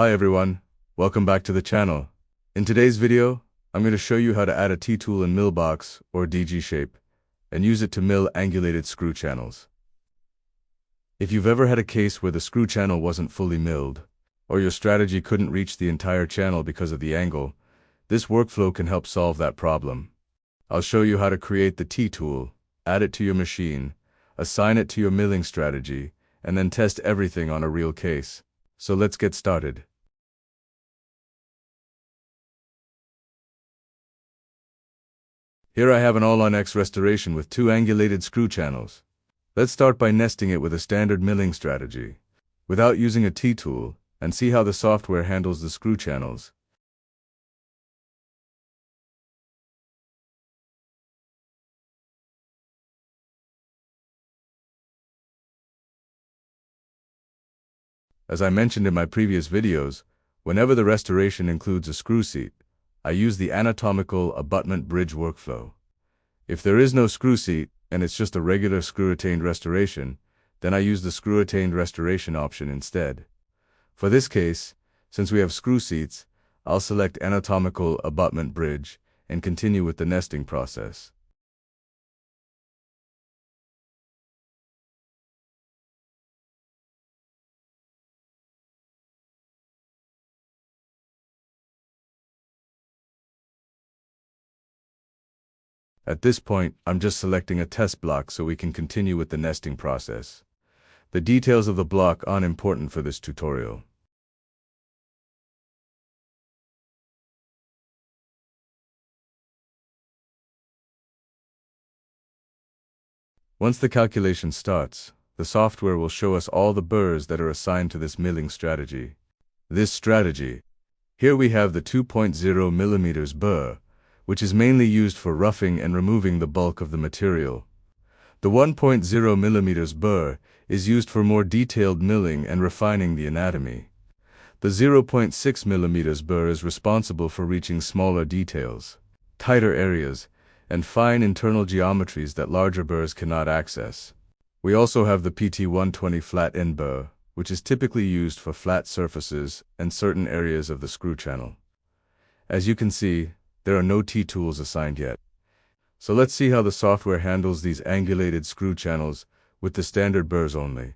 Hi everyone, welcome back to the channel. In today's video, I'm going to show you how to add a T-tool in MillBox or DGSHAPE and use it to mill angulated screw channels. If you've ever had a case where the screw channel wasn't fully milled, or your strategy couldn't reach the entire channel because of the angle, this workflow can help solve that problem. I'll show you how to create the T-tool, add it to your machine, assign it to your milling strategy, and then test everything on a real case. So let's get started. Here I have an all-on-X restoration with 2 angulated screw channels. Let's start by nesting it with a standard milling strategy, without using a T-tool, and see how the software handles the screw channels. As I mentioned in my previous videos, whenever the restoration includes a screw seat, I use the anatomical abutment bridge workflow. If there is no screw seat, and it's just a regular screw-retained restoration, then I use the screw-retained restoration option instead. For this case, since we have screw seats, I'll select anatomical abutment bridge and continue with the nesting process. At this point, I'm just selecting a test block so we can continue with the nesting process. The details of the block aren't important for this tutorial. Once the calculation starts, the software will show us all the burrs that are assigned to this milling strategy. Here we have the 2.0 mm burr, which is mainly used for roughing and removing the bulk of the material. The 1.0 mm burr is used for more detailed milling and refining the anatomy. The 0.6 mm burr is responsible for reaching smaller details, tighter areas, and fine internal geometries that larger burrs cannot access. We also have the PT120 flat end burr, which is typically used for flat surfaces and certain areas of the screw channel. As you can see, there are no T-tools assigned yet. So let's see how the software handles these angulated screw channels with the standard burrs only.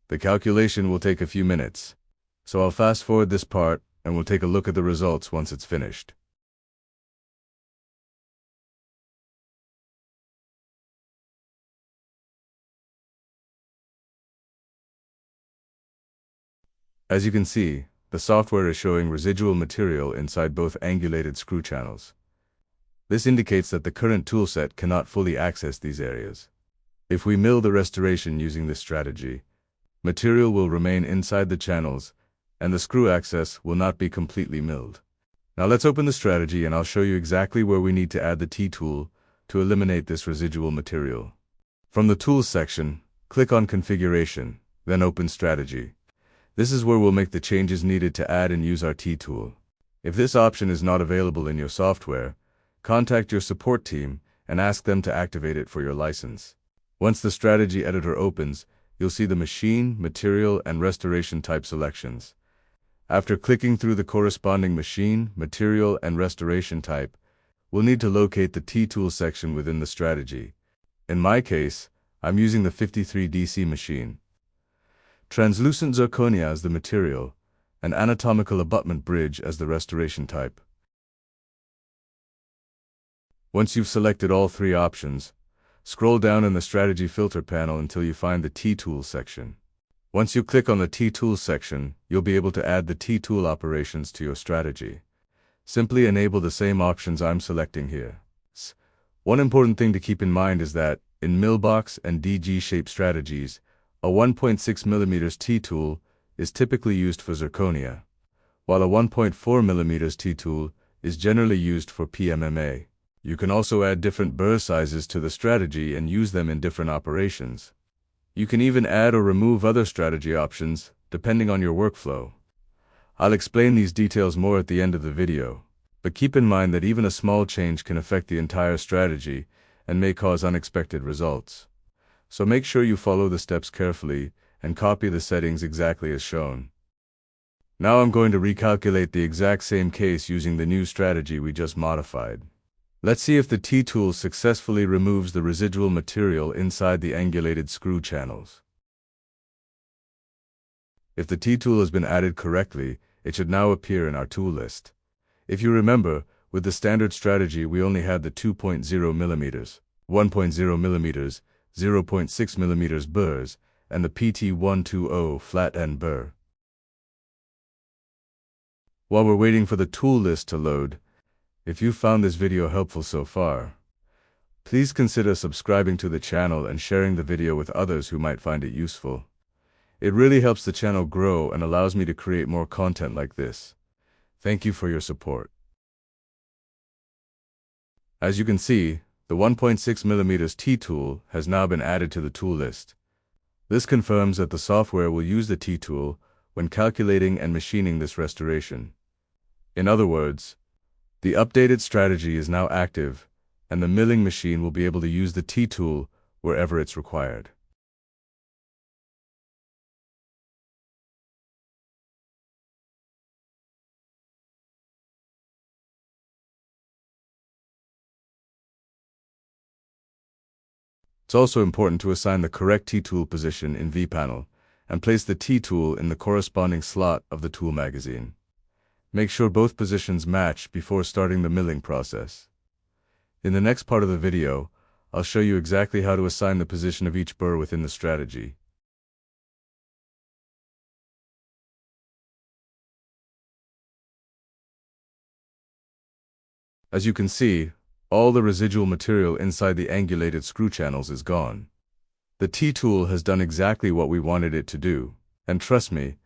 The calculation will take a few minutes, so I'll fast forward this part and we'll take a look at the results once it's finished. As you can see, the software is showing residual material inside both angulated screw channels. This indicates that the current toolset cannot fully access these areas. If we mill the restoration using this strategy, material will remain inside the channels, and the screw access will not be completely milled. Now let's open the strategy and I'll show you exactly where we need to add the T-tool to eliminate this residual material. From the Tools section, click on Configuration, then open Strategy. This is where we'll make the changes needed to add and use our T-tool. If this option is not available in your software, contact your support team and ask them to activate it for your license. Once the strategy editor opens, you'll see the machine, material, and restoration type selections. After clicking through the corresponding machine, material, and restoration type, we'll need to locate the T-tool section within the strategy. In my case, I'm using the 53DC machine. Translucent Zirconia as the material, and anatomical abutment bridge as the restoration type. Once you've selected all 3 options, scroll down in the strategy filter panel until you find the T-tool section. Once you click on the T-tool section, you'll be able to add the T-tool operations to your strategy. Simply enable the same options I'm selecting here. One important thing to keep in mind is that, in MillBox and DGSHAPE strategies, a 1.6 mm T-tool is typically used for Zirconia, while a 1.4 mm T-tool is generally used for PMMA. You can also add different burr sizes to the strategy and use them in different operations. You can even add or remove other strategy options, depending on your workflow. I'll explain these details more at the end of the video, but keep in mind that even a small change can affect the entire strategy and may cause unexpected results. So make sure you follow the steps carefully and copy the settings exactly as shown. Now I'm going to recalculate the exact same case using the new strategy we just modified. Let's see if the T-tool successfully removes the residual material inside the angulated screw channels. If the T-tool has been added correctly, it should now appear in our tool list. If you remember, with the standard strategy we only had the 2.0 mm, 1.0 mm, 0.6 mm burrs, and the PT120 flat end burr. While we're waiting for the tool list to load, if you found this video helpful so far, please consider subscribing to the channel and sharing the video with others who might find it useful. It really helps the channel grow and allows me to create more content like this. Thank you for your support. As you can see, the 1.6 mm T-tool has now been added to the tool list. This confirms that the software will use the T-tool when calculating and machining this restoration. In other words, the updated strategy is now active, and the milling machine will be able to use the T-tool wherever it's required. It's also important to assign the correct T-tool position in V-panel and place the T-tool in the corresponding slot of the tool magazine. Make sure both positions match before starting the milling process. In the next part of the video, I'll show you exactly how to assign the position of each burr within the strategy. As you can see, all the residual material inside the angulated screw channels is gone. The T-tool has done exactly what we wanted it to do, and trust me,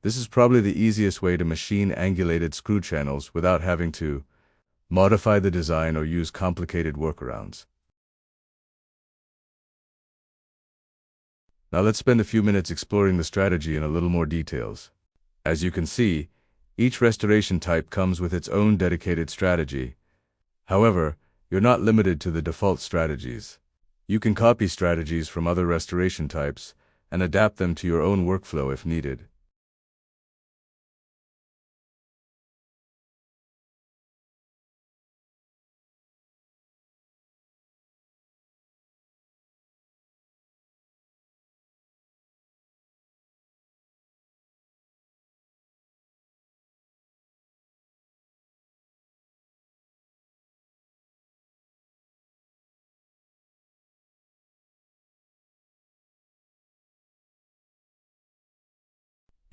this is probably the easiest way to machine angulated screw channels without having to modify the design or use complicated workarounds. Now let's spend a few minutes exploring the strategy in a little more details. As you can see, each restoration type comes with its own dedicated strategy. However, you're not limited to the default strategies. You can copy strategies from other restoration types and adapt them to your own workflow if needed.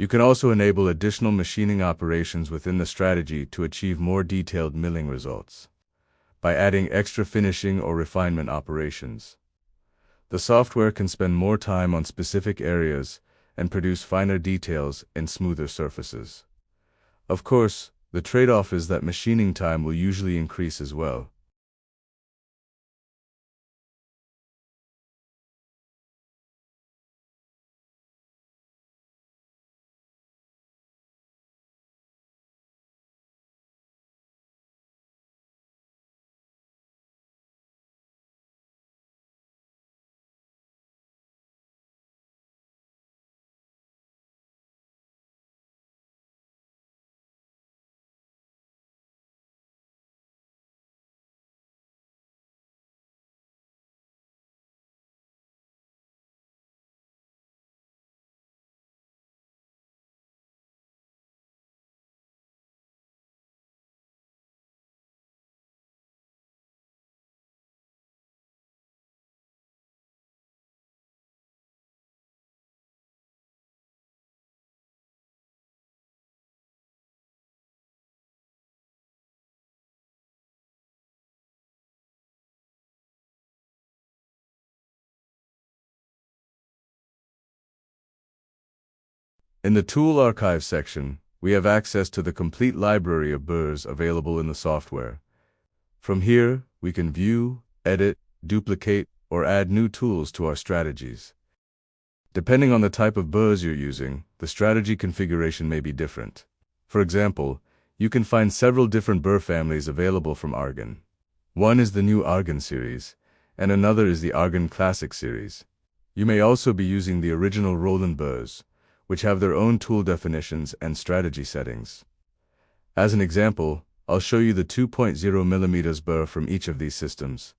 You can also enable additional machining operations within the strategy to achieve more detailed milling results by adding extra finishing or refinement operations. The software can spend more time on specific areas and produce finer details in smoother surfaces. Of course, the trade-off is that machining time will usually increase as well. In the Tool Archive section, we have access to the complete library of burrs available in the software. From here, we can view, edit, duplicate, or add new tools to our strategies. Depending on the type of Burs you're using, the strategy configuration may be different. For example, you can find several different Bur families available from Argen. One is the new Argen series, and another is the Argen Classic series. You may also be using the original Roland Burs, which have their own tool definitions and strategy settings. As an example, I'll show you the 2.0 mm Bur from each of these systems.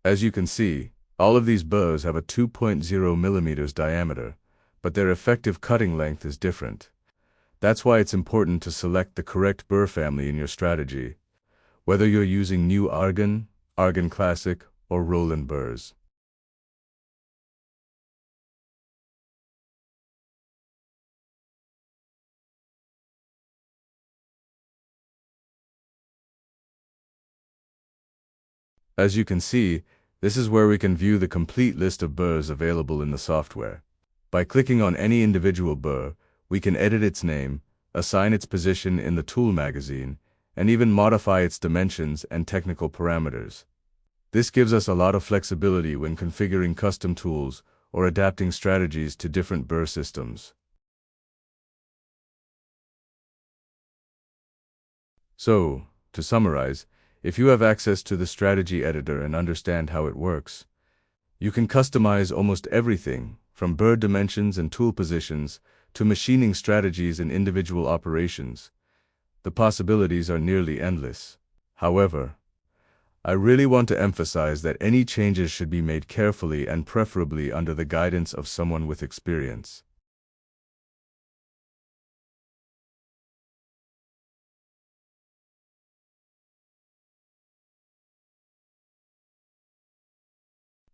As you can see, all of these Burs have a 2.0 mm diameter, but their effective cutting length is different. That's why it's important to select the correct Bur family in your strategy, whether you're using new Argen, Argen Classic, or Roland Burs. As you can see, this is where we can view the complete list of Burs available in the software. By clicking on any individual Bur, we can edit its name, assign its position in the tool magazine, and even modify its dimensions and technical parameters. This gives us a lot of flexibility when configuring custom tools or adapting strategies to different Bur systems. So, to summarize, if you have access to the strategy editor and understand how it works, you can customize almost everything, from Bur dimensions and tool positions to machining strategies and individual operations. The possibilities are nearly endless. However, I really want to emphasize that any changes should be made carefully and preferably under the guidance of someone with experience.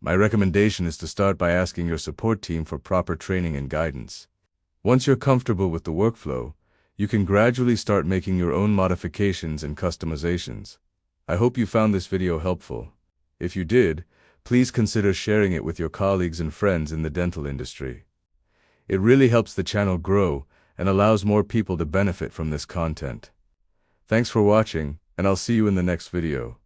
My recommendation is to start by asking your support team for proper training and guidance. Once you're comfortable with the workflow, you can gradually start making your own modifications and customizations. I hope you found this video helpful. If you did, please consider sharing it with your colleagues and friends in the dental industry. It really helps the channel grow and allows more people to benefit from this content. Thanks for watching, and I'll see you in the next video.